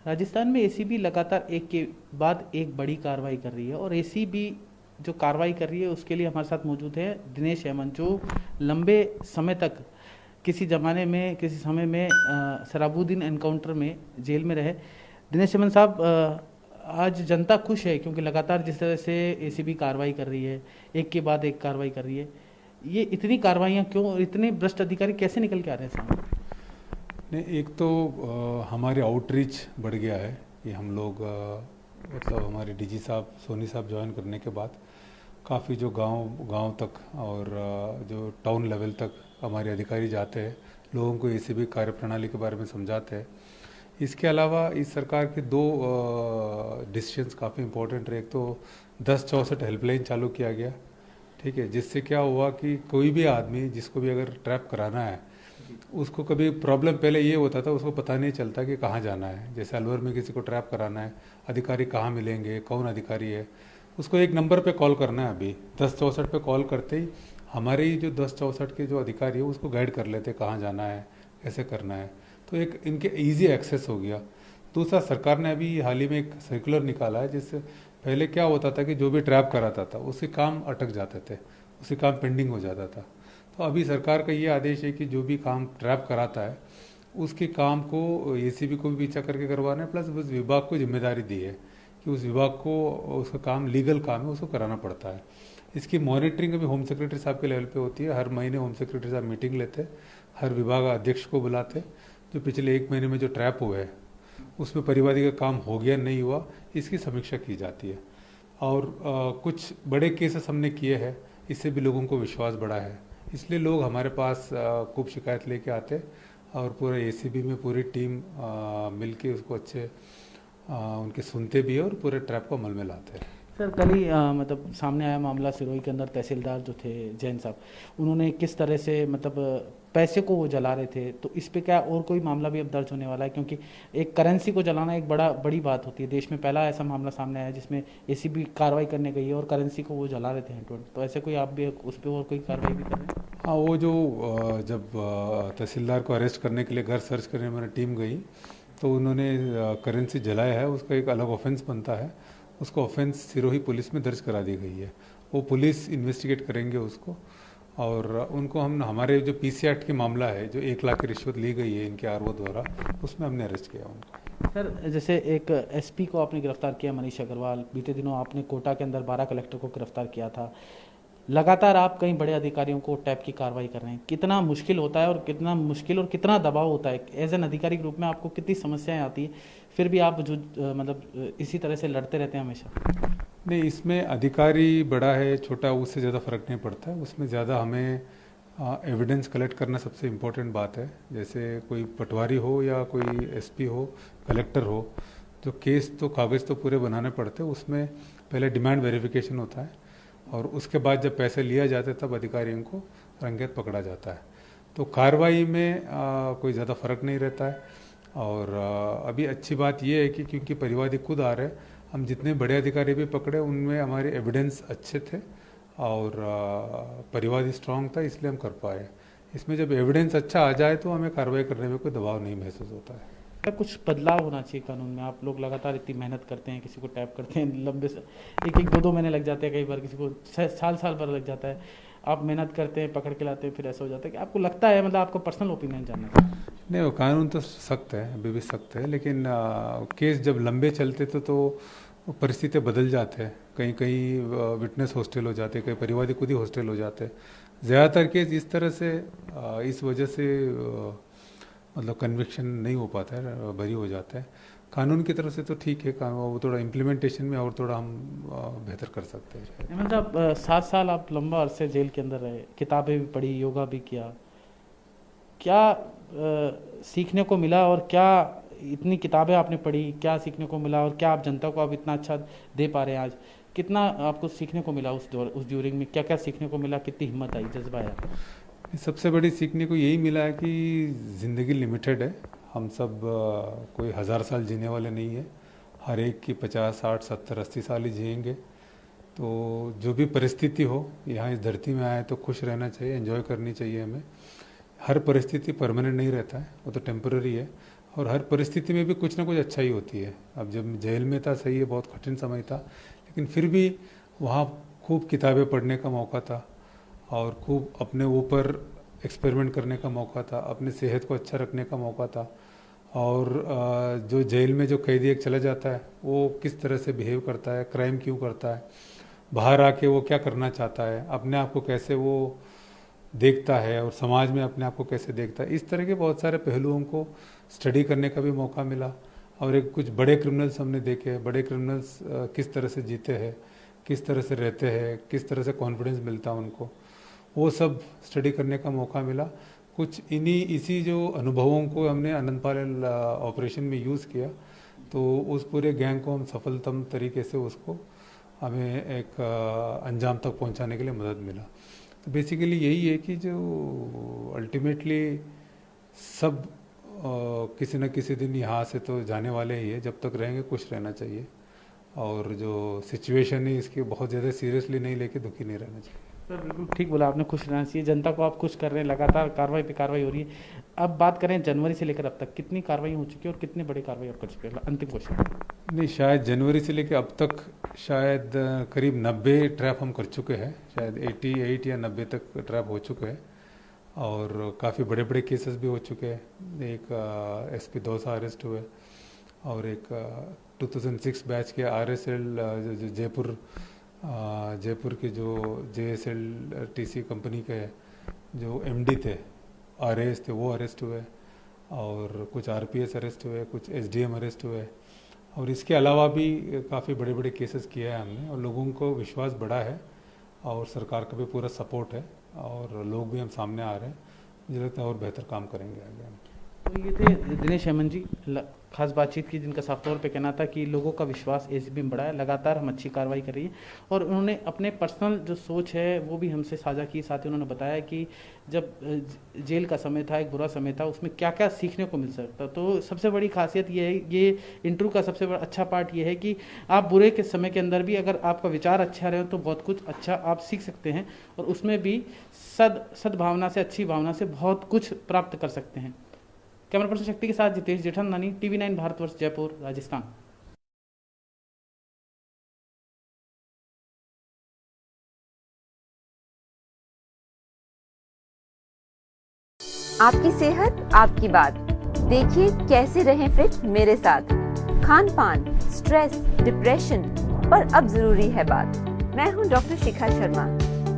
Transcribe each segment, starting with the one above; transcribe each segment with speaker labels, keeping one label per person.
Speaker 1: राजस्थान में एसीबी लगातार एक के बाद एक बड़ी कार्रवाई कर रही है और एसीबी जो कार्रवाई कर रही है उसके लिए हमारे साथ मौजूद है दिनेश हेमंत, जो लंबे समय तक किसी ज़माने में किसी समय में सराबुद्दीन एनकाउंटर में जेल में रहे। दिनेश हेमंत साहब, आज जनता खुश है क्योंकि लगातार जिस तरह से एसीबी कार्रवाई कर रही है, एक के बाद एक कार्रवाई कर रही है, ये इतनी कार्रवाइयाँ क्यों और इतने भ्रष्ट अधिकारी कैसे निकल के आ रहे हैं सामने?
Speaker 2: नहीं, एक तो हमारे आउटरीच बढ़ गया है कि हम लोग मतलब हमारे डीजी साहब सोनी साहब ज्वाइन करने के बाद काफ़ी जो गांव तक और जो टाउन लेवल तक हमारे अधिकारी जाते हैं, लोगों को एसीबी कार्यप्रणाली के बारे में समझाते हैं। इसके अलावा इस सरकार के दो डिसीजंस काफ़ी इम्पोर्टेंट रहे। एक तो 1064 हेल्पलाइन चालू किया गया, ठीक है, जिससे क्या हुआ कि कोई भी आदमी जिसको भी अगर ट्रैप कराना है, उसको कभी प्रॉब्लम पहले ये होता था, उसको पता नहीं चलता कि कहाँ जाना है। जैसे अलवर में किसी को ट्रैप कराना है, अधिकारी कहाँ मिलेंगे, कौन अधिकारी है, उसको एक नंबर पे कॉल करना है। अभी 1064 पे कॉल करते ही हमारे ही जो 1064 के जो अधिकारी है उसको गाइड कर लेते कहाँ जाना है, कैसे करना है, तो एक इनके ईजी एक्सेस हो गया। दूसरा, सरकार ने अभी हाल ही में एक सर्कुलर निकाला है, जिससे पहले क्या होता था कि जो भी ट्रैप कराता था उसके काम अटक जाते थे, उसके काम पेंडिंग हो जाता था। तो अभी सरकार का ये आदेश है कि जो भी काम ट्रैप कराता है उसके काम को एसीबी को भी पीछा करके करवाना है, प्लस उस विभाग को जिम्मेदारी दी है कि उस विभाग को उसका काम लीगल काम है उसको कराना पड़ता है। इसकी मॉनिटरिंग अभी होम सेक्रेटरी साहब के लेवल पे होती है। हर महीने होम सेक्रेटरी साहब मीटिंग लेते हैं, हर विभाग अध्यक्ष को बुलाते, जो पिछले 1 महीने में जो ट्रैप हुए हैं उसमें परिवादी का काम हो गया नहीं हुआ, इसकी समीक्षा की जाती है। और कुछ बड़े केसेस हमने किए हैं, इससे भी लोगों को विश्वास बढ़ा है, इसलिए लोग हमारे पास खूब शिकायत लेके आते और पूरे एसीबी में पूरी टीम मिलके उसको अच्छे उनके सुनते भी है और पूरे ट्रैप को अमल में लाते हैं।
Speaker 1: सर, कल ही मतलब सामने आया मामला सिरोही के अंदर, तहसीलदार जो थे जैन साहब, उन्होंने किस तरह से मतलब पैसे को वो जला रहे थे, तो इस पे क्या और कोई मामला भी अब दर्ज होने वाला है? क्योंकि एक करेंसी को जलाना एक बड़ी बात होती है। देश में पहला ऐसा मामला सामने आया जिसमें एसीबी कार्रवाई करने गई है और करेंसी को वो जला रहे थे हैंड टू हैंड। तो ऐसे कोई आप भी उस पर और कोई कार्रवाई भी कर रहे हैं?
Speaker 2: हाँ, वो जो जब तहसीलदार को अरेस्ट करने के लिए घर सर्च करने मेरी टीम गई, तो उन्होंने करेंसी जलाया है, उसका एक अलग ऑफेंस बनता है। उसको ऑफेंस सिरोही पुलिस में दर्ज करा दी गई है। वो पुलिस इन्वेस्टिगेट करेंगे उसको, और उनको हम हमारे जो पीसी एक्ट के मामला है, जो 1 लाख की रिश्वत ली गई है इनके आरओ द्वारा, उसमें हमने अरेस्ट किया उनको।
Speaker 1: सर, जैसे एक एसपी को आपने गिरफ्तार किया, मनीष अग्रवाल, बीते दिनों आपने कोटा के अंदर 12 कलेक्टर को गिरफ्तार किया था। लगातार आप कई बड़े अधिकारियों को टैप की कार्रवाई कर रहे हैं। कितना मुश्किल होता है और कितना दबाव होता है एज एन अधिकारी के रूप में? आपको कितनी समस्याएं आती है, फिर भी आप जो मतलब इसी तरह से लड़ते रहते हैं हमेशा?
Speaker 2: नहीं, इसमें अधिकारी बड़ा है छोटा उससे ज़्यादा फर्क नहीं पड़ता है। उसमें ज़्यादा हमें एविडेंस कलेक्ट करना सबसे इम्पोर्टेंट बात है। जैसे कोई पटवारी हो या कोई एसपी हो, कलेक्टर हो, जो केस तो कागज़ तो पूरे बनाने पड़ते हैं, उसमें पहले डिमांड वेरिफिकेशन होता है और उसके बाद जब पैसे लिया जाता है तब अधिकारियों को रंगेत पकड़ा जाता है। तो कार्रवाई में कोई ज़्यादा फर्क नहीं रहता है। और अभी अच्छी बात यह है कि क्योंकि परिवादी खुद आ रहे हैं, हम जितने बड़े अधिकारी भी पकड़े उनमें हमारे एविडेंस अच्छे थे और परिवादी स्ट्रांग था, इसलिए हम कर पाए। इसमें जब एविडेंस अच्छा आ जाए तो हमें कार्रवाई करने में कोई दबाव नहीं महसूस होता है।
Speaker 1: क्या कुछ बदलाव होना चाहिए कानून में? आप लोग लगातार इतनी मेहनत करते हैं, किसी को टैप करते हैं लंबे से, एक दो महीने लग जाते हैं, कई बार किसी को साल भर लग जाता है। आप मेहनत करते हैं, पकड़ के लाते हैं, फिर ऐसा हो जाता है कि आपको लगता है, मतलब आपका पर्सनल ओपिनियन जानना है।
Speaker 2: नहीं, वो कानून तो सख्त है, अभी भी सख्त है, लेकिन केस जब लंबे चलते तो परिस्थितियाँ बदल जाते हैं। कहीं कहीं विटनेस हॉस्टल हो जाते, कहीं परिवादी खुद ही हॉस्टल हो जाते। ज़्यादातर केस इस तरह से इस वजह से मतलब कन्विक्शन नहीं हो पाता है, बरी हो जाता है। कानून की तरफ से तो ठीक है, वो थोड़ा इम्प्लीमेंटेशन में और थोड़ा हम बेहतर कर सकते हैं।
Speaker 1: मतलब 7 साल आप लंबा अरसे जेल के अंदर रहे, किताबें भी पढ़ी, योगा भी किया, क्या सीखने को मिला? और क्या इतनी किताबें आपने पढ़ी, क्या सीखने को मिला? और क्या आप जनता को आप इतना अच्छा दे पा रहे हैं आज? कितना आपको सीखने को मिला उस ड्यूरिंग में? क्या क्या सीखने को मिला? कितनी हिम्मत आई, जज्बा आया?
Speaker 2: सबसे बड़ी सीखने को यही मिला है कि ज़िंदगी लिमिटेड है। हम सब कोई 1000 साल जीने वाले नहीं है। हर एक की 50, 60, 70, 80 साल ही जिएंगे। तो जो भी परिस्थिति हो, यहाँ इस धरती में आए तो खुश रहना चाहिए, एंजॉय करनी चाहिए हमें। हर परिस्थिति परमानेंट नहीं रहता है, वो तो टेम्पररी है। और हर परिस्थिति में भी कुछ ना कुछ अच्छा ही होती है। अब जब जेल में था, सही है, बहुत कठिन समय था, लेकिन फिर भी वहाँ खूब किताबें पढ़ने का मौका था और खूब अपने ऊपर एक्सपेरिमेंट करने का मौका था, अपनी सेहत को अच्छा रखने का मौका था। और जो जेल में जो कैदी एक चला जाता है वो किस तरह से बिहेव करता है, क्राइम क्यों करता है, बाहर आके वो क्या करना चाहता है, अपने आप को कैसे वो देखता है और समाज में अपने आप को कैसे देखता है, इस तरह के बहुत सारे पहलुओं को स्टडी करने का भी मौका मिला। और एक कुछ बड़े क्रिमिनल्स हमने देखे, बड़े क्रिमिनल्स किस तरह से जीते हैं, किस तरह से रहते हैं, किस तरह से कॉन्फिडेंस मिलता है उनको, वो सब स्टडी करने का मौका मिला। कुछ इसी जो अनुभवों को हमने अनंतपाल ऑपरेशन में यूज़ किया, तो उस पूरे गैंग को हम सफलतम तरीके से उसको हमें एक अंजाम तक पहुंचाने के लिए मदद मिला। तो बेसिकली यही है कि जो अल्टीमेटली सब किसी न किसी दिन यहाँ से तो जाने वाले ही है, जब तक रहेंगे खुश रहना चाहिए और जो सिचुएशन है इसकी बहुत ज़्यादा सीरियसली नहीं लेके दुखी नहीं रहना चाहिए।
Speaker 1: सर बिल्कुल ठीक बोला आपने, खुश रहना चाहिए। जनता को आप खुश कर रहे हैं, लगातार कार्रवाई पे कार्रवाई हो रही है। अब बात करें जनवरी से लेकर अब तक कितनी कार्रवाई हो चुकी है और कितनी बड़ी कार्रवाई और कर चुके हैं? अंतिम क्वेश्चन।
Speaker 2: नहीं, शायद जनवरी से लेकर अब तक शायद करीब 90 ट्रैप हम कर चुके हैं, शायद 88 या 90 तक ट्रैप हो चुके हैं और काफ़ी बड़े बड़े केसेस भी हो चुके हैं। एक SP 200 अरेस्ट हुए और एक 2006 बैच के RSL जो जयपुर के जो JSLTC कंपनी के जो MD थे, RAS थे, वो अरेस्ट हुए और कुछ RPS अरेस्ट हुए, कुछ SDM अरेस्ट हुए और इसके अलावा भी काफ़ी बड़े बड़े केसेस किए हैं हमने और लोगों को विश्वास बढ़ा है और सरकार का भी पूरा सपोर्ट है और लोग भी हम सामने आ रहे हैं। मुझे लगता है और बेहतर काम करेंगे आगे हम।
Speaker 1: तो ये थे दिनेश हेमंत जी, खास बातचीत की, जिनका साफ तौर पे कहना था कि लोगों का विश्वास एसीबी में बढ़ा है, लगातार हम अच्छी कार्रवाई कर रही है और उन्होंने अपने पर्सनल जो सोच है वो भी हमसे साझा की। साथ ही उन्होंने बताया कि जब जेल का समय था, एक बुरा समय था, उसमें क्या क्या सीखने को मिल सकता। तो सबसे बड़ी खासियत ये है, ये इंटरव्यू का सबसे बड़ा अच्छा पार्ट ये है कि आप बुरे के समय के अंदर भी अगर आपका विचार अच्छा रहे तो बहुत कुछ अच्छा आप सीख सकते हैं और उसमें भी सद्भावना से, अच्छी भावना से बहुत कुछ प्राप्त कर सकते हैं। कैमरा पर्सन शक्ति के साथ जितेश जेठमलानी, TV9 भारतवर्ष, जयपुर, राजस्थान।
Speaker 3: आपकी सेहत आपकी बात, देखिए कैसे रहें फिट मेरे साथ। खान पान, स्ट्रेस, डिप्रेशन पर अब जरूरी है बात। मैं हूं doctor Shikha Sharma.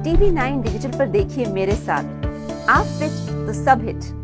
Speaker 3: TV9 digital पर देखिए मेरे साथ। आप फिट तो सब हिट।